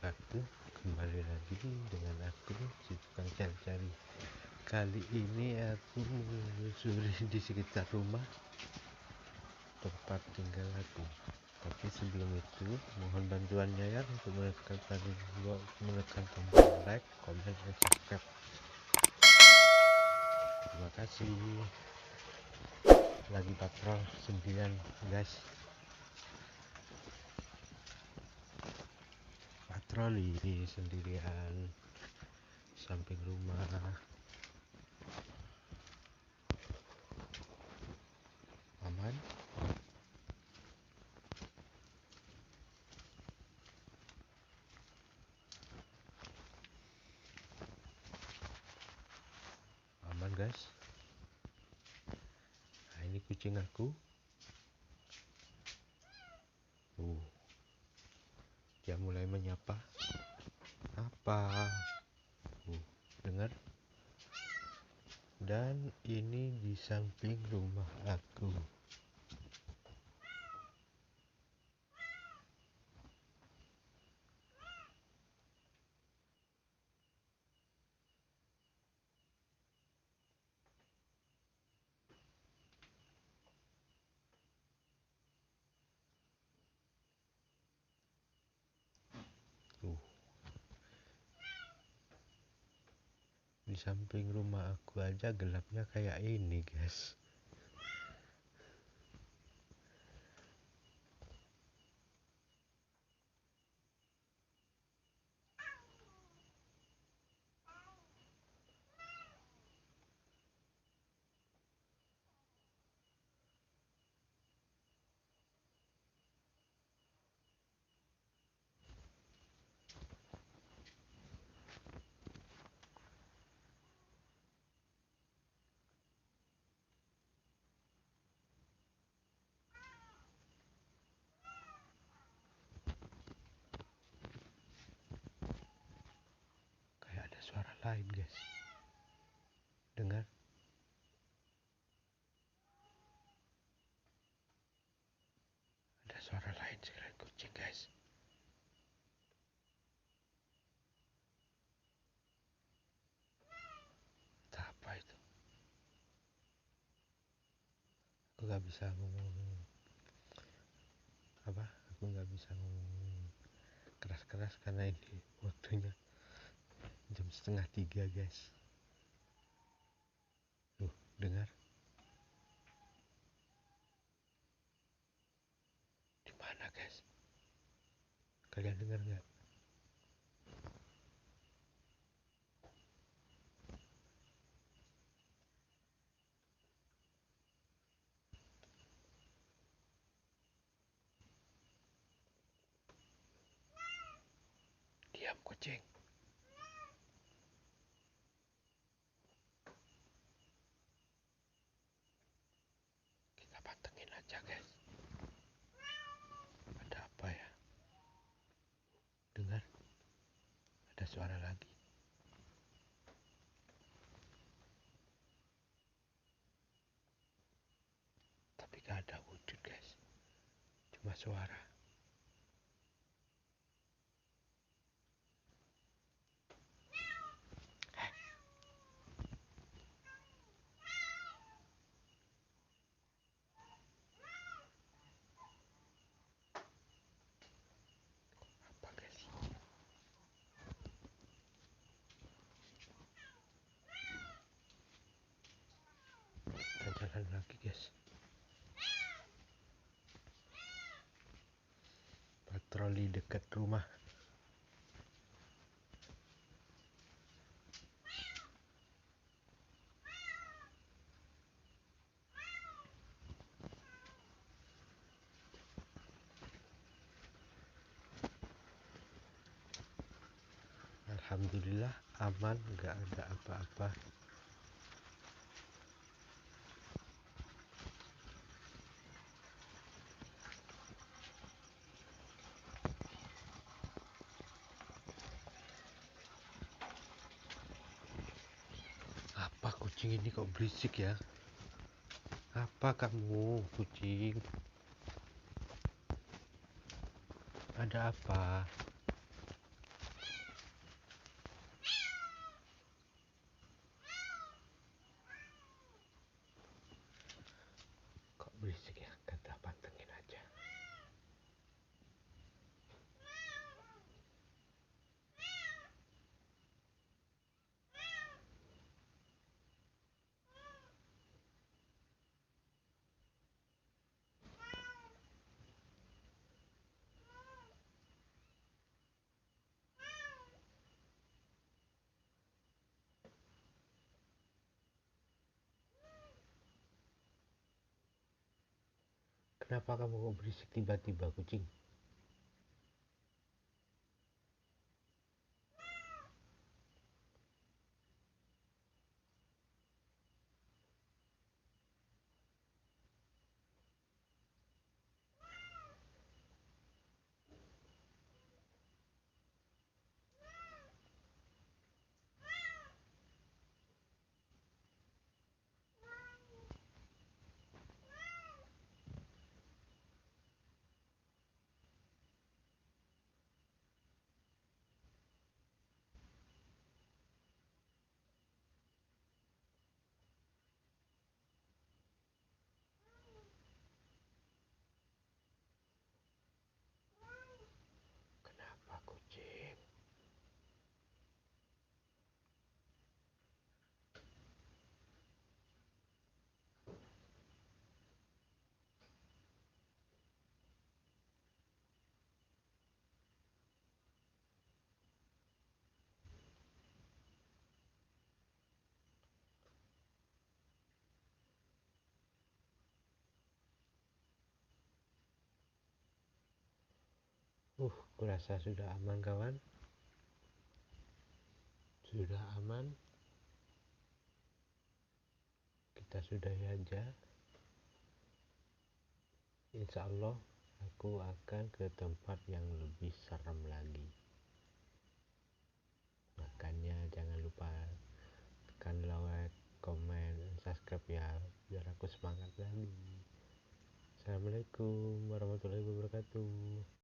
wabarakatuh. Kembali lagi dengan aku si tukang cari-cari. Kali ini aku menyusuri di sekitar rumah tempat tinggal aku. Tapi sebelum itu mohon bantuannya ya untuk menekan tombol like, komen, dan subscribe. Terima kasih. Lagi patrol 9 guys. Patroli sendirian samping rumah. Aman. Aman guys. Nah, ini kucing aku. Dia mulai menyapa. Apa? Dengar? Dan ini di samping rumah aku. Di samping rumah aku aja gelapnya kayak ini guys. Kayak ada suara lain guys. Dengar? Ada suara lain selain kucing guys. Entah apa itu. Aku gak bisa ngomong aku nggak bisa ngomong keras-keras karena ini waktunya jam 2:30 guys. Dengar? Di mana guys? Kalian dengar nggak? Diam kucing. Kita pantengin aja guys. Ada apa ya? Dengar? Ada suara lagi. Tapi gak ada wujud guys. Cuma suara. Apa guys? Kita jalan lagi guys. Patroli dekat rumah. Alhamdulillah aman, gak ada apa-apa. Apa kucing ini kok berisik ya? Apa kamu kucing? Ada apa? Kenapa kamu kok berisik tiba-tiba, kucing? Kenapa, kucing? Kurasa sudah aman, kawan. Sudah aman. Kita sudahi aja. Insya Allah aku akan ke tempat yang lebih serem lagi. Makanya jangan lupa tekan like, komen, subscribe ya, biar aku semangat lagi. Assalamualaikum warahmatullahi wabarakatuh.